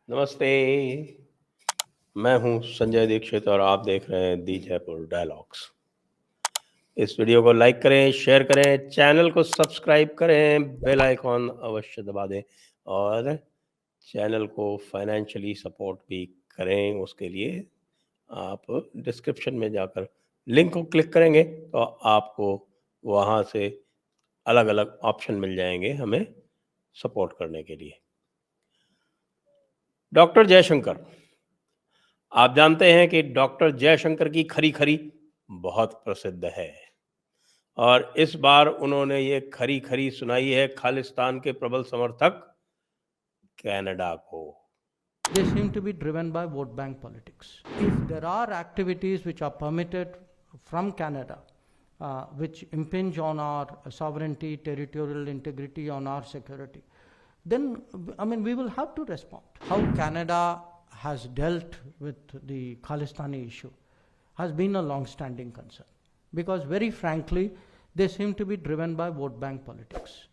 नमस्ते। मैं हूं संजय दीक्षित और आप देख रहे हैं दी जयपुर डायलॉग्स। इस वीडियो को लाइक करें, शेयर करें, चैनल को सब्सक्राइब करें, बेल आइकॉन अवश्य दबा दें और चैनल को फाइनेंशियली सपोर्ट भी करें। उसके लिए आप डिस्क्रिप्शन में जाकर लिंक को क्लिक करेंगे तो आपको वहाँ से अलग-अलग ऑप्शन मिल जाएंगे हमें सपोर्ट करने के लिए। डॉक्टर जयशंकर, आप जानते हैं कि डॉक्टर जयशंकर की खरी-खरी बहुत प्रसिद्ध है और इस बार उन्होंने ये खरी-खरी सुनाई है खालिस्तान के प्रबल समर्थक कनाडा को। They seem to be driven by vote bank politics. If there are activities which are permitted from Canada, which impinge on our sovereignty, territorial integrity, on our security, then we will have to respond. How Canada has dealt with the Khalistani issue has been a long-standing concern, because very frankly, they seem to be driven by vote bank politics.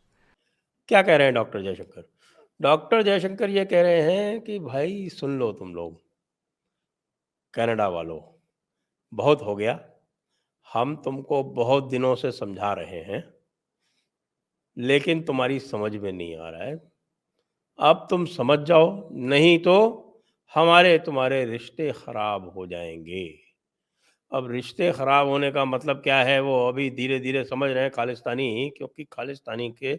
क्या कह रहे हैं doctor Jaishankar? Doctor Jaishankar ये कह रहे हैं कि भाई सुन लो तुम लोग, कनाडा वालों, बहुत हो गया। हम तुमको बहुत दिनों से समझा रहे हैं, लेकिन तुम्हारी समझ में नहीं आ रहा है। अब तुम समझ जाओ, नहीं तो हमारे तुम्हारे रिश्ते खराब हो जाएंगे। अब रिश्ते खराब होने का मतलब क्या है वो अभी धीरे धीरे समझ रहे हैं खालिस्तानी, क्योंकि खालिस्तानी के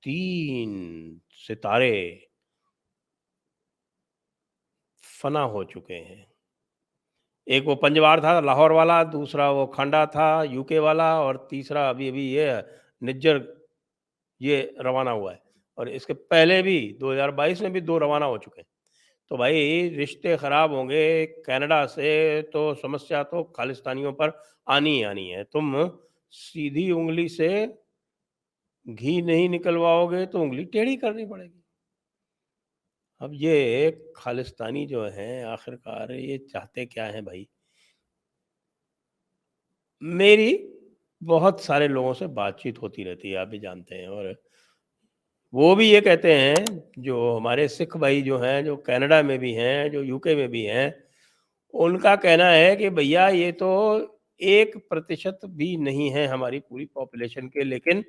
3 सितारे फना हो चुके हैं। एक वो पंजवार था लाहौर वाला, दूसरा वो खांडा था यूके वाला और तीसरा अभी अभी ये निज्जर ये रवाना हुआ है। और इसके पहले भी 2022 में भी 2 रवाना हो चुके हैं। तो भाई रिश्ते खराब होंगे कनाडा से तो समस्या तो खालिस्तानियों पर आनी ही आनी है। तुम सीधी उंगली से घी नहीं निकलवाओगे तो उंगली टेढ़ी करनी पड़ेगी। अब ये खालिस्तानी जो हैं आखिरकार ये चाहते क्या हैं भाई? मेरी बहुत सारे लोगों से बातचीत होती रहती है, आप भी जानते हैं, और वो भी ये कहते हैं, जो हमारे सिख भाई जो हैं, जो कनाडा में भी हैं, जो यूके में भी हैं, उनका कहना है कि भैया ये तो 1% भी नहीं है हमारी पूरी पॉपुलेशन के, लेकिन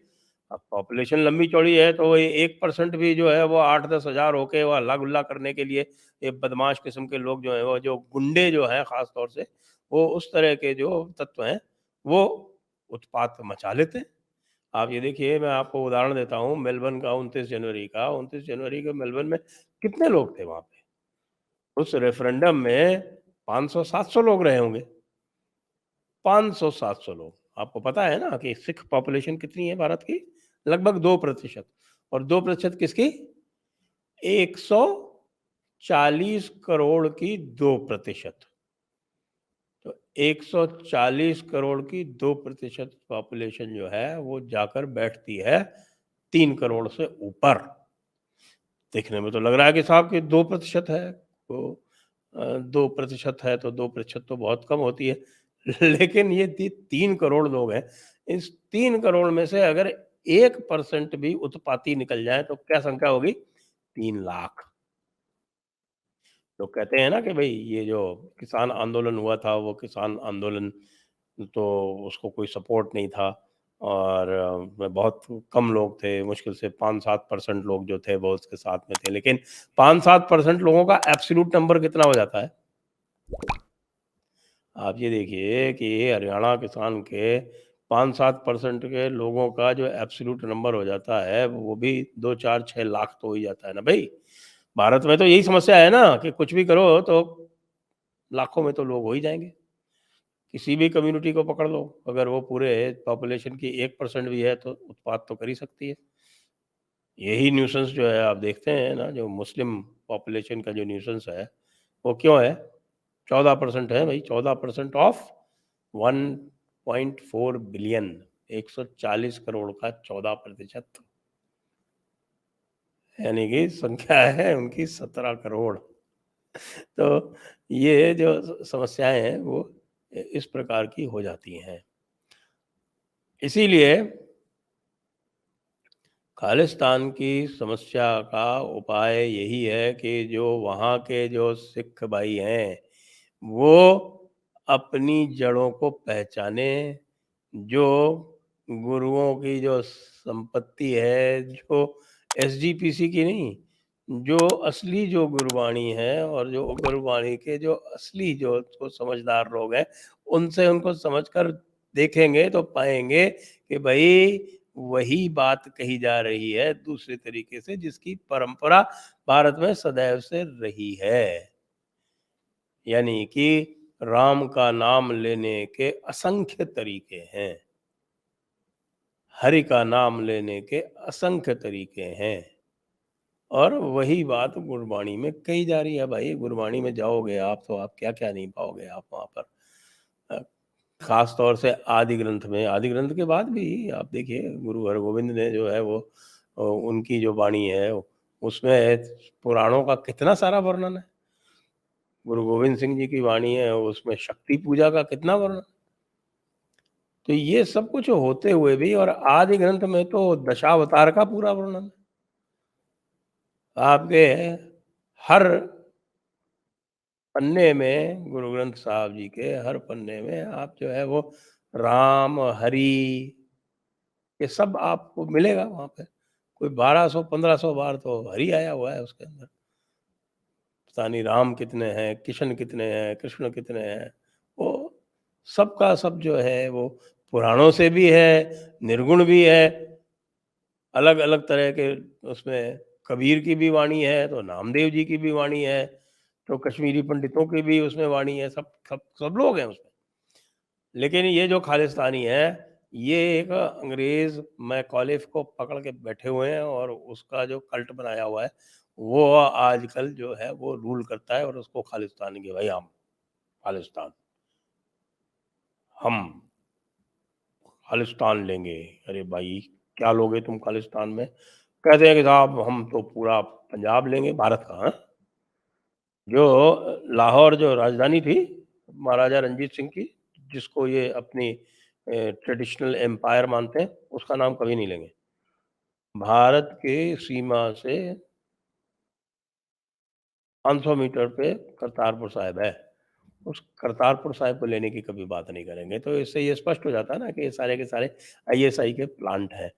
अब पॉपुलेशन लंबी चौड़ी है तो ये 1% भी जो है वो 8-10 हज़ार होके वो हल्ला गुल्ला करने के लिए ये बदमाश किस्म के लोग जो हैं, वो जो गुंडे जो हैं ख़ास तौर से, वो उस तरह के जो तत्व हैं, वो उत्पात मचा लेते हैं। आप ये देखिए, मैं आपको उदाहरण देता हूँ मेलबर्न का 29 जनवरी को मेलबर्न में कितने लोग थे वहाँ पे? उस रेफरेंडम में 500-700 लोग रहे होंगे। 500-700 लोग। आपको पता है ना कि सिख पॉपुलेशन कितनी है भारत की? लगभग 2%। और 2% किसकी? 140 करोड़ की 2%। तो 140 करोड़ की 2% पॉपुलेशन जो है वो जाकर बैठती है 3 करोड़ से ऊपर। देखने में तो लग रहा है कि साहब कि 2% है, तो 2% है तो 2% तो बहुत कम होती है। लेकिन ये 3 करोड़ लोग हैं, इस 3 करोड़ में से अगर 1% भी उत्पाती निकल जाए तो क्या संख्या होगी? 3 लाख। लोग कहते हैं ना कि भई ये जो किसान आंदोलन हुआ था, वो किसान आंदोलन तो उसको कोई सपोर्ट नहीं था और बहुत कम लोग थे, मुश्किल से 5-7% लोग जो थे वो उसके साथ में थे। लेकिन 5-7% लोगों का एब्सोल्यूट नंबर कितना हो जाता है? आप ये देखिए कि हरियाणा किसान के 5-7% के लोगों का जो एब्सोल्यूट नंबर हो जाता है, वो भी 2-4-6 लाख तो हो ही जाता है ना भई। भारत में तो यही समस्या है ना कि कुछ भी करो तो लाखों में तो लोग हो ही जाएँगे। किसी भी कम्युनिटी को पकड़ लो, अगर वो पूरे पॉपुलेशन की 1% भी है तो उत्पात तो कर ही सकती है। यही न्यूसेंस जो है आप देखते हैं ना, जो मुस्लिम पॉपुलेशन का जो न्यूसेंस है, वो क्यों है? 14% है भई, 14% ऑफ 1.4 बिलियन, 140 करोड़ का 14%, यानी कि संख्या है उनकी 17 करोड़। तो ये जो समस्याएँ हैं वो इस प्रकार की हो जाती हैं। इसीलिए खालिस्तान की समस्या का उपाय यही है कि जो वहाँ के जो सिख भाई हैं, वो अपनी जड़ों को पहचाने, जो गुरुओं की जो संपत्ति है, जो एसजीपीसी की नहीं, जो असली जो गुरबाणी है और जो गुरबाणी के जो असली जो समझदार लोग हैं, उनसे उनको समझकर देखेंगे तो पाएंगे कि भाई वही बात कही जा रही है दूसरे तरीके से, जिसकी परंपरा भारत में सदैव से रही है। यानी कि राम का नाम लेने के असंख्य तरीके हैं, हरि का नाम लेने के असंख्य तरीके हैं, और वही बात गुरबाणी में कही जा रही है। भाई गुरबाणी में जाओगे आप तो आप क्या क्या नहीं पाओगे आप वहाँ पर। अ, खास तौर से आदि ग्रंथ में, आदि ग्रंथ के बाद भी आप देखिए गुरु हरगोविंद ने जो है वो उनकी जो वाणी है उसमें पुराणों का कितना सारा वर्णन है। गुरु गोविंद सिंह जी की वाणी है, उसमें शक्ति पूजा का कितना वर्णन। तो ये सब कुछ होते हुए भी, और आदि ग्रंथ में तो दशावतार का पूरा वर्णन है। आपके हर पन्ने में, गुरु ग्रंथ साहब जी के हर पन्ने में आप जो है वो राम, हरि, ये सब आपको मिलेगा वहाँ पे। कोई 1200-1500 बार तो हरि आया हुआ है उसके अंदर। पता नहीं राम कितने हैं, किशन कितने हैं, कृष्ण कितने हैं। वो सब का सब जो है वो पुराणों से भी है, निर्गुण भी है, अलग-अलग तरह के उसमें कबीर की भी वाणी है, तो नामदेव जी की भी वाणी है, तो कश्मीरी पंडितों की भी उसमें वाणी है, सब सब सब लोग हैं उसमें। लेकिन ये जो खालिस्तानी है, ये एक अंग्रेज़ मैकॉलिफ को पकड़ के बैठे हुए हैं और उसका जो कल्ट बनाया हुआ है, वो आजकल जो है वो रूल करता है और उसको खालिस्तान की भाई हम, खालिस्तान, हम खालिस्तान लेंगे। अरे भाई क्या लोगे तुम खालिस्तान में? कहते हैं कि साहब हम तो पूरा पंजाब लेंगे भारत का। हाँ? जो लाहौर जो राजधानी थी महाराजा रंजीत सिंह की, जिसको ये अपनी ट्रेडिशनल एम्पायर मानते हैं, उसका नाम कभी नहीं लेंगे। भारत के सीमा से 500 मीटर पे करतारपुर साहिब है। उस करतारपुर साहिब को लेने की कभी बात नहीं करेंगे। तो इससे ये स्पष्ट हो जाता है ना कि ये सारे के सारे आईएसआई के प्लांट हैं।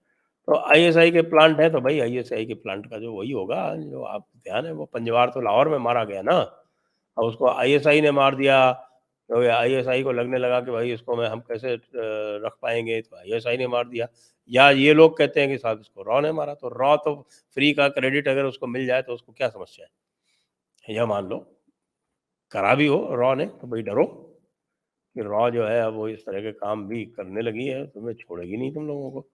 तो आईएसआई के प्लांट हैं तो भाई आईएसआई के प्लांट का जो वही होगा, जो आप ध्यान है वो पंजवार तो लाहौर में मारा गया ना। अब उसको आईएसआई ने मार दिया, तो आईएसआई को लगने लगा कि भाई इसको मैं हम कैसे रख पाएँगे, तो आईएसआई ने मार दिया। या ये लोग कहते हैं कि साहब इसको रॉ ने मारा, तो रॉ तो फ्री का क्रेडिट अगर उसको मिल जाए तो उसको क्या समस्या है? या मान लो करा भी हो रॉ ने, तो भाई डरो कि रॉ जो है अब वो इस तरह के काम भी करने लगी है, तुम्हें छोड़ेगी नहीं तुम लोगों को।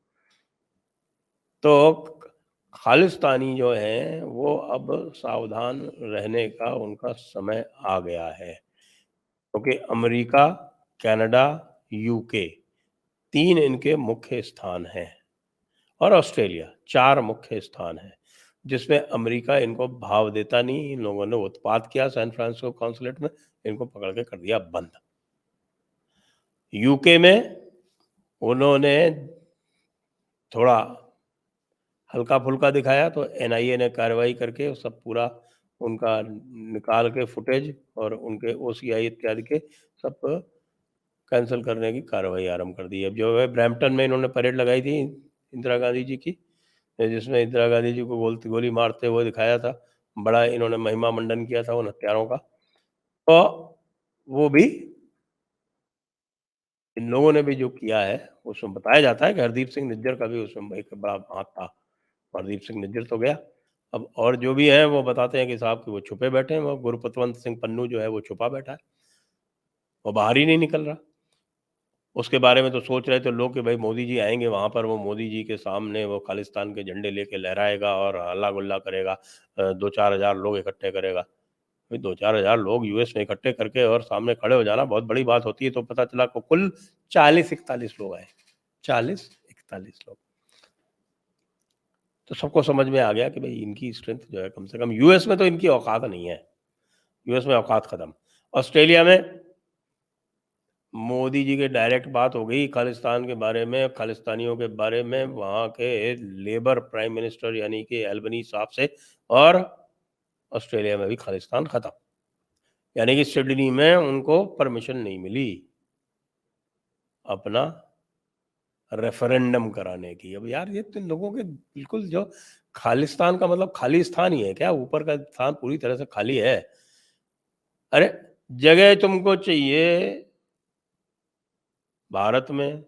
तो खालिस्तानी जो हैं वो अब सावधान रहने का उनका समय आ गया है। क्योंकि अमेरिका, कनाडा, यूके 3 इनके मुख्य स्थान हैं, और ऑस्ट्रेलिया 4 मुख्य स्थान हैं, जिसमें अमेरिका इनको भाव देता नहीं। इन लोगों ने उत्पात किया सैन फ्रांसिस्को कॉन्सुलेट में, इनको पकड़ के कर दिया बंद। यूके में उन्होंने थोड़ा हल्का-फुल्का दिखाया तो एनआईए ने कार्रवाई करके सब पूरा उनका निकाल के फुटेज और उनके ओसीआई इत्यादि के सब कैंसल करने की कार्रवाई आरंभ कर दी है। अब जो है ब्रैम्पटन में इन्होंने परेड लगाई थी इंदिरा गांधी जी की, जिसमें इंदिरा गांधी जी को गोली मारते हुए दिखाया था। बड़ा इन्होंने महिमा मंडन किया था उन हत्यारों का। तो वो भी इन लोगों ने भी जो किया है, उसमें बताया जाता है कि हरदीप सिंह निज्जर का भी उसमें एक बड़ा हाथ था। हरदीप सिंह निज्जर तो गया। अब और जो भी हैं वो बताते हैं कि साहब कि वो छुपे बैठे हैं, वो गुरपतवंत सिंह पन्नू जो है वो छुपा बैठा है, वो बाहर ही नहीं निकल रहा। उसके बारे में तो सोच रहे थे लोग कि भाई मोदी जी आएँगे वहाँ पर, वो मोदी जी के सामने वो खालिस्तान के झंडे लेके लहराएगा और हल्ला-गुल्ला करेगा, 2-4 हज़ार लोग इकट्ठे करेगा। भाई 2-4 हज़ार लोग यूएस में इकट्ठे करके और सामने खड़े हो जाना बहुत बड़ी बात होती है। तो पता चला को कुल 40-41 लोग आए, 40-41 लोग। तो सबको समझ में आ गया कि भाई इनकी स्ट्रेंथ जो है कम से कम यूएस में तो इनकी औकात नहीं है। यूएस में औकात खत्म। ऑस्ट्रेलिया में मोदी जी के डायरेक्ट बात हो गई खालिस्तान के बारे में, खालिस्तानियों के बारे में, वहाँ के लेबर प्राइम मिनिस्टर यानी कि एल्बनीज़ साहब से, और ऑस्ट्रेलिया में भी खालिस्तान खत्म। यानी कि सिडनी में उनको परमिशन नहीं मिली अपना रेफरेंडम कराने की। अब यार ये तो लोगों के बिल्कुल, जो खालिस्तान का मतलब खाली स्थान ही है क्या? ऊपर का स्थान पूरी तरह से खाली है? अरे जगह तुमको चाहिए भारत में,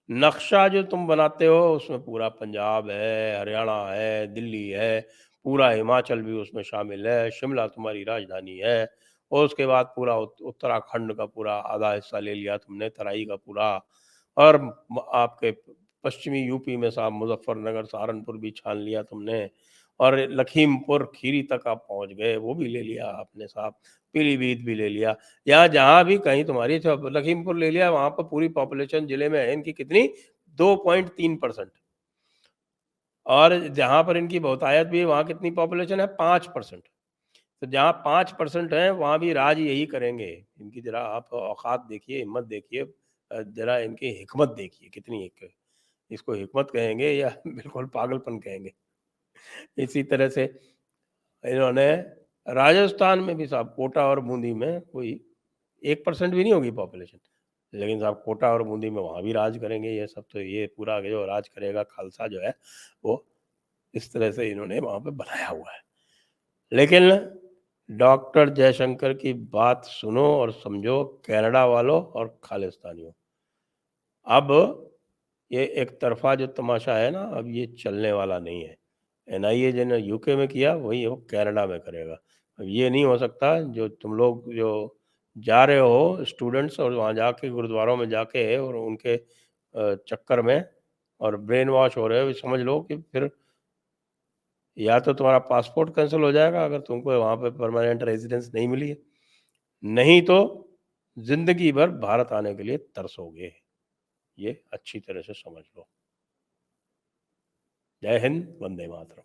नक्शा जो तुम बनाते हो उसमें पूरा पंजाब है, हरियाणा है, दिल्ली है, पूरा हिमाचल भी उसमें शामिल है, शिमला तुम्हारी राजधानी है, और उसके बाद पूरा उत्तराखंड का पूरा आधा हिस्सा ले लिया तुमने, तराई का पूरा, और आपके पश्चिमी यूपी में साहब मुजफ्फरनगर, सहारनपुर भी छान लिया तुमने, और लखीमपुर खीरी तक आप पहुंच गए, वो भी ले लिया आपने साहब, पीलीभीत भी ले लिया। यहाँ जहाँ भी कहीं तुम्हारी, लखीमपुर ले लिया, वहां पर पूरी पॉपुलेशन जिले में है इनकी कितनी, 2.3%, और जहां पर इनकी बहुतायत भी है वहां कितनी पॉपुलेशन है, 5%। तो जहाँ 5% है वहां भी राज यही करेंगे। इनकी जरा आप औकात देखिए, हिम्मत देखिए, जरा इनकी हिकमत देखिए कितनी, एक इसको हिकमत कहेंगे या बिल्कुल पागलपन कहेंगे। इसी तरह से इन्होंने राजस्थान में भी साहब, कोटा और बूंदी में कोई 1% भी नहीं होगी पॉपुलेशन, लेकिन साहब कोटा और बूंदी में वहाँ भी राज करेंगे ये सब। तो ये पूरा जो राज करेगा खालसा जो है, वो इस तरह से इन्होंने वहाँ पे बनाया हुआ है। लेकिन डॉक्टर जयशंकर की बात सुनो और समझो, कनाडा वालों और खालिस्तानियों। अब ये एक तरफा जो तमाशा है ना, अब ये चलने वाला नहीं है। एनआईए जिन्होंने यूके में किया वही वो कनाडा में करेगा। अब ये नहीं हो सकता, जो तुम लोग जो जा रहे हो स्टूडेंट्स, और वहाँ जाके गुरुद्वारों में जाके और उनके चक्कर में और ब्रेन वॉश हो रहे हो, समझ लो कि फिर या तो तुम्हारा पासपोर्ट कैंसिल हो जाएगा अगर तुमको वहाँ पे परमानेंट रेजिडेंस नहीं मिली है, नहीं तो जिंदगी भर भारत आने के लिए तरसोगे। ये अच्छी तरह से समझ लो। जय हिंद, वंदे मातरम।